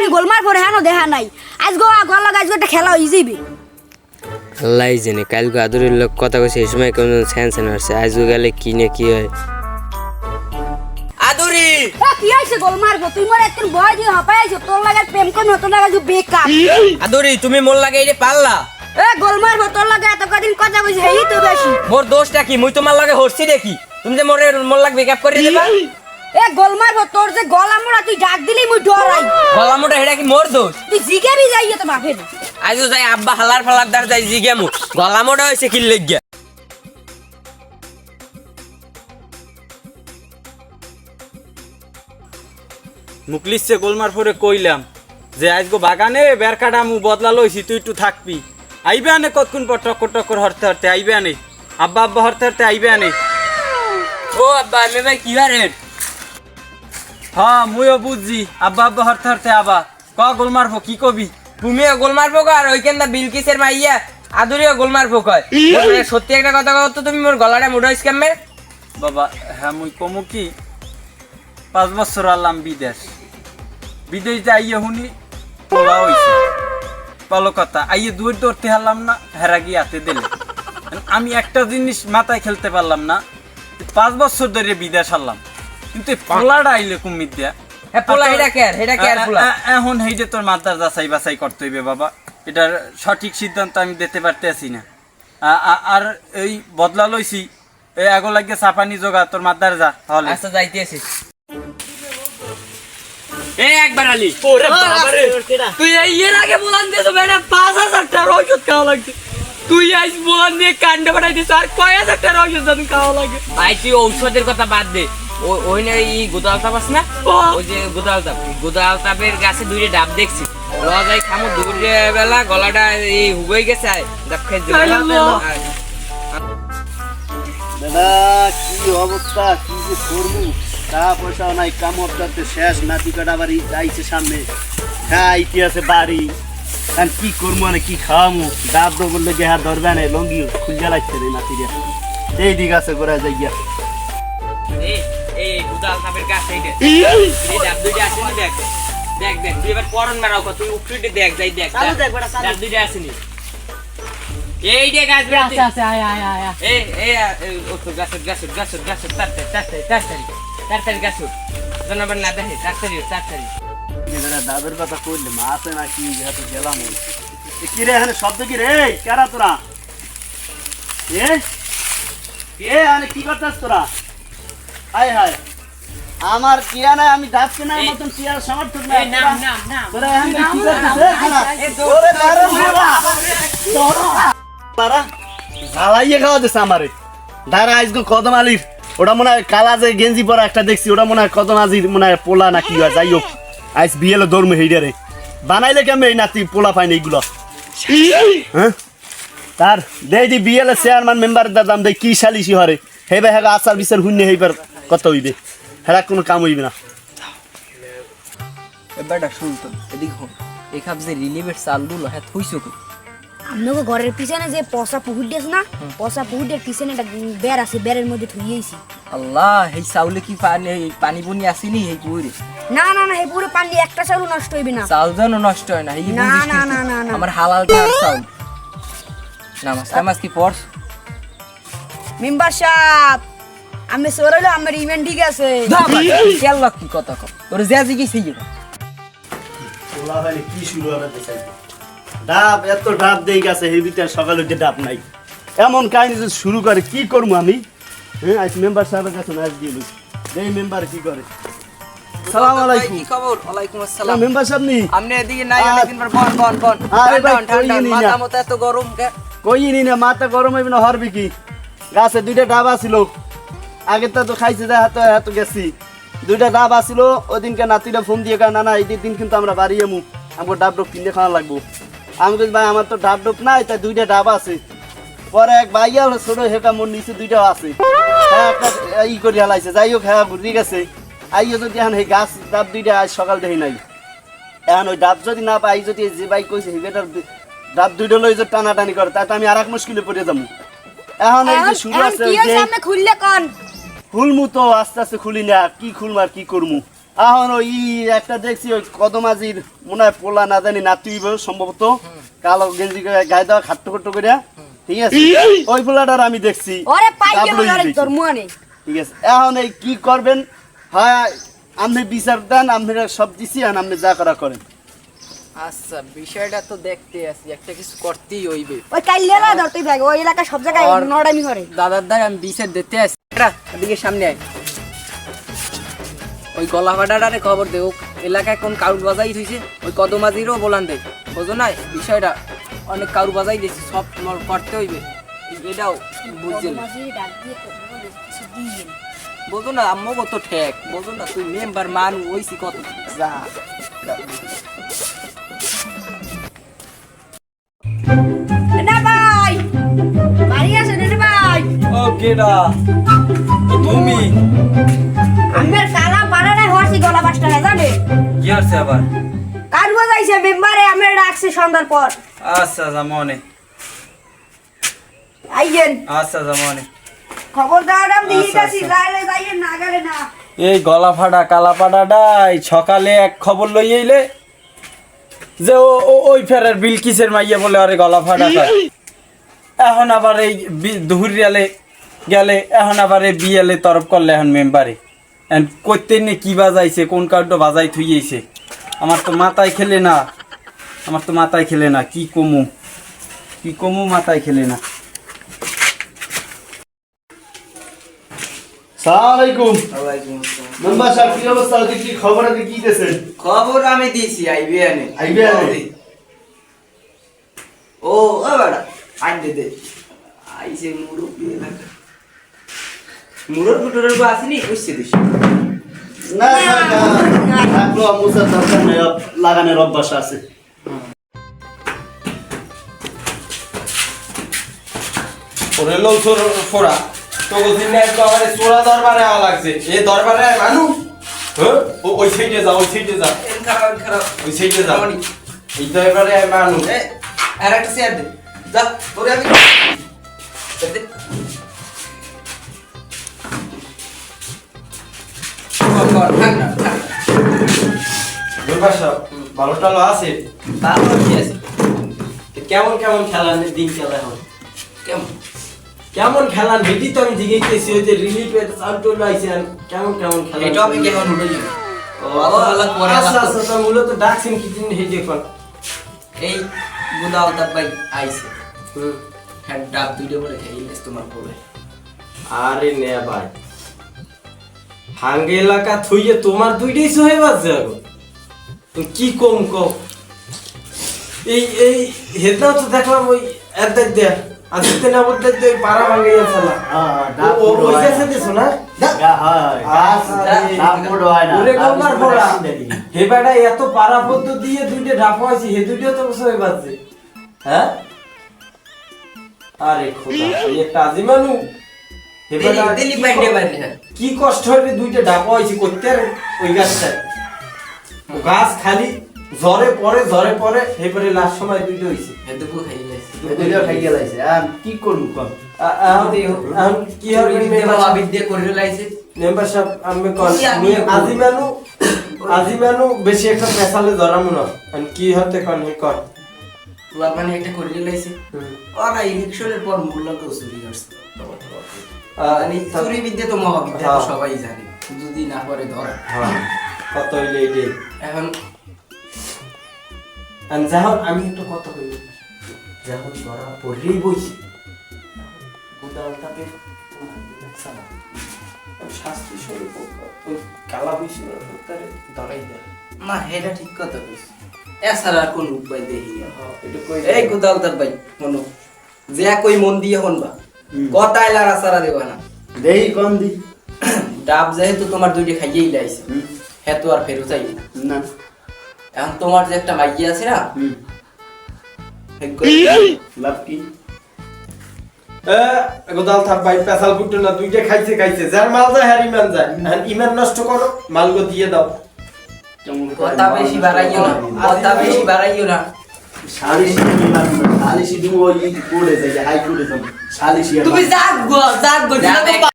করি গোল মার পরে হ্যাঁ দেখা নাই আজ গো গল লাগাইজ একটা খেলা হই যাবে আল্লাহ জানে কালকে আদুরের লোক কথা কইছে এই সময় কেমন স্যানসেন আসছে আজও গেলে কি না কি হয় আদুরি কি হইছে গোল মারবো তুই মোর একদিন ভয় দিয়ে হাঁপাইছো তোর লাগার প্রেম কোন তোর লাগা যে বেকার আদুরি তুমি মোর লাগে এইটা পারলা এ গোল মারবো তোর লাগা এত কদিন কথা কইছে হেই তো বেশি মোর দোষটা কি মুই তোমার লাগে হরছি দেখি তুমি যে মোর লাগে বেকআপ করে দিবা এ গোল মারবো তোর যে গলা মোড়া তুই ডাক দিলি মুই ডরাই গলা মোটা এটা কি মোর দোষ তুই জিগেবি যাইয়ে তো বাপের আজও যাই আব্বা হালার ফালার দার যাই জিগেমু গলা মোটা হইছে কি লাগিয়া মুকলিসে গোলমার পরে কইলাম যে আজগো বাগানে বেরকাটা মু বদলা লইছি তুই একটু থাকবি আইবে আনে কতক্ষণ পর টক্কর টক্কর হরতে হরতে আইবে আনে আব্বা আব্বা হরতে হরতে আইবে আনে ও আব্বা আমি ভাই কি রেট হ্যাঁ মুইও বুঝছি আব্বা আব্বা হরতে হরতে আবা ক গোল মারবো কি কবি তুমিও গোল মারবো আর ওইখানটা বিলকিসের মাইয়া আদুরিও গোল মারবো কয় সত্যি একটা কথা কও তো তুমি মোর গলাটা মুড়াইছ কেমনে বাবা হ্যাঁ মুই কমু কি 5 বছর আলাম বিদেশ বিদেশ যে আইয়ে হুনি পোলা হইছে কলকাতা আইয়ে দূর ধরতে হারলাম না হেরা গিয়ে হাতে দিলে আমি একটা জিনিস মাথায় খেলতে পারলাম না 5 বছর ধরে বিদেশ হারলাম কিন্তু পোলাটা আইলে কুমির দিয়া পোলা হেডা কেয়ার পোলা এখন হেইডে তোর মাথার যাচাই বাছাই করতে হইবে বাবা এটার সঠিক সিদ্ধান্ত আমি দিতে পারতেছি না আর এই বদলা লইছি এই আগো লাগে চাপানি জোগা তোর মাথার যা তাহলে আচ্ছা যাইতেছি এ একবার আলি ওরে বাবারে তুই এর আগে বলান দে তো বেটা 5000 টাকা ওষুধ খাওয়া লাগছে তুই আইস বলান দিয়ে কান্ড বাড়াই দিস আর কয় হাজার টাকা ওষুধ জানি খাওয়া লাগে ভাই তুই ঔষধের কথা বাদ দে ওই না এই গোদালতাপ আছে না ওই যে গোদালতাপের গাছে দুইটা ডাব দেখছি লওয়া যাই খামো দুপুরে বেলা গলাটা এই হুগই গেছে ডাব খাই দাদা কি অবস্থা কি যে করবো টাকা পয়সাও নাই কামড় করতে শেষ নাতি কাটা বাড়ি যাইছে সামনে খাইতে আছে বাড়ি আর কি করবো মানে কি খাওয়ামু ডাব দো বললে গেহা ধরবে না লঙ্গি খুলজা লাগছে রে নাতিরা এই দিক আছে করে যাই গিয়া এই গোদালতাপের গাছ এই ডাব দুইটা আছে না দেখ দেখ দেখ তুই এবার পরন মারাও তুই উপরে দেখ যাই দেখ ডাব দুইটা আছে নি এই যে গাছ আছে আছে আয় আয় আয় এই ও তো গাছ তাড়াতাড়ি গাছ জনবার না দেখে তাড়াতাড়ি দাদের কথা কইলে মাছে না কি যেহেতু গেলাম কি রে এখানে শব্দ কি রে কারা তোরা এ কি করতেছ তোরা হায় হায় আমার কিয়া নাই আমি ডাব কেনার মতন কিয়ার সামর্থ্য নাই তোরা এখানে কি করতেছ ওরে দাঁড়া জ্বালাইয়ে খাওয়া দিচ্ছে আমারে দাঁড়া আজকে কদম আলির ওটা মনে হয় কালা যে গেঞ্জি পরা একটা দেখছি ওটা মনে হয় কদম আজির মনে হয় পোলা না কি হয় যাই হোক আইস বিয়েলে ধর্ম হেইডারে বানাইলে কেমন এই নাতি পোলা পাইনি এইগুলো হ্যাঁ তার দেই দি বিয়েলে চেয়ারম্যান মেম্বার দাম দেই কি সালিশি হরে হেবে হেবে আচার বিচার হুন্নে হেইবার কত হইবে হেরা কোনো কাম হইবে না এবারটা শুনতো এদিক হোক এই খাপ যে রিলিভের চালগুলো হ্যাঁ থইছো কি আপনাকে ঘরের পিছনে যে পচা পুকুর আছে না পচা পুকুরের পিছনে একটা বের আছে বেরের মধ্যে থুইয়েছি আল্লাহ এই চাউলে কি পানি বনি আসেনি এই পুকুরে না না না এই পুরো পানি একটা চাউল নষ্ট হইবে না চাউল যেন নষ্ট হয় না এই না না না না না আমার হালাল চাউল নামাজ কি পড়স মেম্বার সাহেব আমি সরলে আমার ইমেন ঠিক আছে আল্লাহ কি কথা কও তোর যা জিগেছি পোলা ভাই কি শুরু হবে দেখাই ডাব এত ডাব দেই গেছে এর ভিতরে সকালে উঠে ডাব নাই এমন কাহিনী যদি শুরু করে কি করবো আমি হ্যাঁ আজ মেম্বার সাহেবের কাছে নাচ দিয়ে বলি এই মেম্বার কি করে সালাম আলাইকুম কি খবর ওয়ালাইকুম আসসালাম মেম্বার সাহেব নি আপনি এদিকে নাই অনেকদিন পর কোন আরে ভাই ঠান্ডা মাথা মতো এত গরম কে কই নি না মাথা গরম হইবে না হরবি কি গাছে দুইটা ডাব আছিল আগে তো খাইছে যা এত গেছি দুইটা ডাব আছিল ওদিনকে নাতিটা ফোন দিয়ে না না এই দিন কিন্তু আমরা বাড়ি আমু আমাকে ডাব ডোব কিনে খাওয়া লাগবো আমি বলি ভাই আমার তো ডাব ডোব নাই তাই দুইটা ডাব আছে পরে এক ভাইয়া হলো ছোট হেটা মোর নিচে দুইটাও আছে হ্যাঁ একটা ই করে হালাইছে যাই হোক হ্যাঁ বুঝি গেছে আইও যদি এখন এই গাছ ডাব দুইটা আজ সকাল দেখি নাই এখন ওই ডাব যদি না পাই যদি যে ভাই কইছে হেটার ডাব দুইটা লই যে টানাটানি করে তাই তো আমি আর এক মুশকিলে পড়ে যাবো এখন এই যে শুরু আছে কি হইছে আপনি খুললে কোন খুলমু তো আস্তে আস্তে খুলি না কি খুলমু আর কি করমু এখন ওই একটা দেখছি ওই কদমাজির মনে হয় পোলা না জানি নাতি সম্ভবত কালো গেঞ্জি গায়ে দেওয়া খাট্টো খাট্টো করে ঠিক আছে ওই পোলাটার আমি দেখছি ওরে পাইকে তারপরে মারে দেখছি। তোর মুয়ানে ঠিক আছে এখন এই কি করবেন হয় আপনি বিচার দেন আপনি সব দিছি আর আপনি যা করা করেন আচ্ছা বিষয়টা তো দেখতে আসি একটা কিছু করতেই হইবে ওই কাইলেলা ধরতেই থাকে ওই এলাকা সব জায়গায় আর- নড়ামি করে দাদার দ্বারা আমি বিচার দিতে আসি এদিকে সামনে আয় ওই গলা ফাটাটারে খবর দে ও এলাকায় কোন কারুর বাজাই থইছে ওই কদমাজিরও বলান দে বোঝো না বিষয়টা অনেক কারুর বাজাই দিয়েছে সব তোমার করতে হইবে এটাও বুঝছে মাঝে ডাক দিয়ে তো কিছু দিয়ে বোঝো না আম্মু কত ঠেক বোঝো না তুই মেম্বার মান ওইছি কত যা না ভাই বাড়ি আসেন রে ভাই ও কেডা তুমি আমার কালা পাড়ায় হরছি গলা বাসটা জানে কি হচ্ছে আবার কার বাজাইছে মেম্বারে আমরা ডাকছে সন্ধ্যার পর আচ্ছা মনে আইয়েন আচ্ছা মনে খবর দাঁড়াম দিয়ে আচ্ছা, গেছি আচ্ছা। যাইলে যাইয়েন না গেলে না এই গলা ফাটা কালা ফাটাটাই সকালে এক খবর লই আইলে যে ওই ফেরার বিলকিসের মাইয়া বলে আরে গলা ফাটা খায় এখন আবার এই দুহুরিয়ালে গেলে এখন আবার এই বিয়ালে তরফ করলে এখন মেম্বারে করতে নে কি বাজাইছে কোন কার্ডটা বাজাই থুইয়েছে আমার তো মাথায় খেলে না কি কমু মাথায় খেলে না সালাম আলাইকুম মেম্বার সাহেব কি অবস্থা কি খবর আছে কি দিতেছেন খবর আমি দিছি আইবে আনে আইবে আনে? ও বাড়া আইন দে আইছে মুরব্বি এলাকা মুরর ফুটরের গো আসেনি কইছে দিছি না থাকলো মুসার দরকার নেই লাগানোর অভ্যাস আছে ওরে লোক ফোড়া তো বলছিস না একটু আমার চোরা দরবারে আওয়া লাগছে এ দরবারে মানু ওই সাইডে যা খারাপ ওই সাইডে যা এই দরবারে মানু আর একটা শেয়ার দে যা তোরে আমি দুর্গা সব ভালো টালো আছে তারপর কি আছে কেমন খেলা দিন খেলা এখন কেমন খেলান বেটি তো আমি জিজ্ঞেস ওই যে রিলিফ এটা সাউন্ড লাইছে কেমন খেলা এটা আমি কেমন উঠে যাবে আচ্ছা মূলত ডাকছেন কি দিন হেই দেখুন এই গুদাও তার ভাই আইছে হ্যাঁ ডাব দুইটা বলে খাইলে তোমার বলে আরে নে ভাই হাঙ্গে এলাকা থইয়ে তোমার দুইটাই সহে বাজছে আগো তুমি কি কম এই হেদাও তো দেখলাম ওই এদাই দে আজকে না বলতে দে পারা ভাঙে গেছলা ও ওই কাছে দিছো না ওরে গলমার পড়া হে বেটা এত পারা পদ্ধতি দিয়ে দুইটা ঢাপা হইছে হে দুইটাও তো সহে বাজছে হ্যাঁ আরে খোদা এই একটা আজিমানু হে বেটা দিলি বাইন্ডে বাইরে কি কষ্ট হইবে দুইটা ঢাপা হইছে করতে আর ওই গাছটা গাছ খালি ঝরে পরে এবারে লাস্ট সময় দুইটা হইছে হেদুকু খাইলে কি করবো কম এখন কি হবে মহাবিদ্যা করে লাইছে মেম্বার সাহেব আমি কোন কি আমি আজিমানু বেশি একটা পেছালে ধরামু না এখন কি হতে কোন কর মানে একটা করে লাইছে ওরা ইলেকশনের পর মূল্য তো চুরি করছে মানে চুরি বিদ্যা তো মহাবিদ্যা তো সবাই জানে যদি না করে ধরা কত হইলে এই এখন যখন আমি একটা কথা কইব যখন ধরা পড়লেই বইছি গোদালটাকে শাস্তি স্বরূপ ওই কালা বইছিল তারে ধরাই দেয় না এটা ঠিক কথা কইছ এছাড়া আর কোন উপায় দেখি না এটা কই এই গোদালদার ভাই মনো যে কই মন দিয়ে হনবা কথাই লারা সারা দেবা না দেই কোন দি ডাব যেহেতু তোমার দুইটা খাইয়েই লাইছে হ্যাঁ তো আর ফেরত চাই না এখন তোমার যে একটা মাইয়া আছে না লাভ কি গোদাল থাক ভাই পেছাল ফুটে না দুইটা খাইছে যার মাল যায় হ্যার ইমান যায় আর ইমান নষ্ট করো মালগো দিয়ে দাও কথা বেশি বাড়াইও না সালিশি দিব ওই কোডে যাই হাই কোডে যাম সালিশি তুমি যাক গো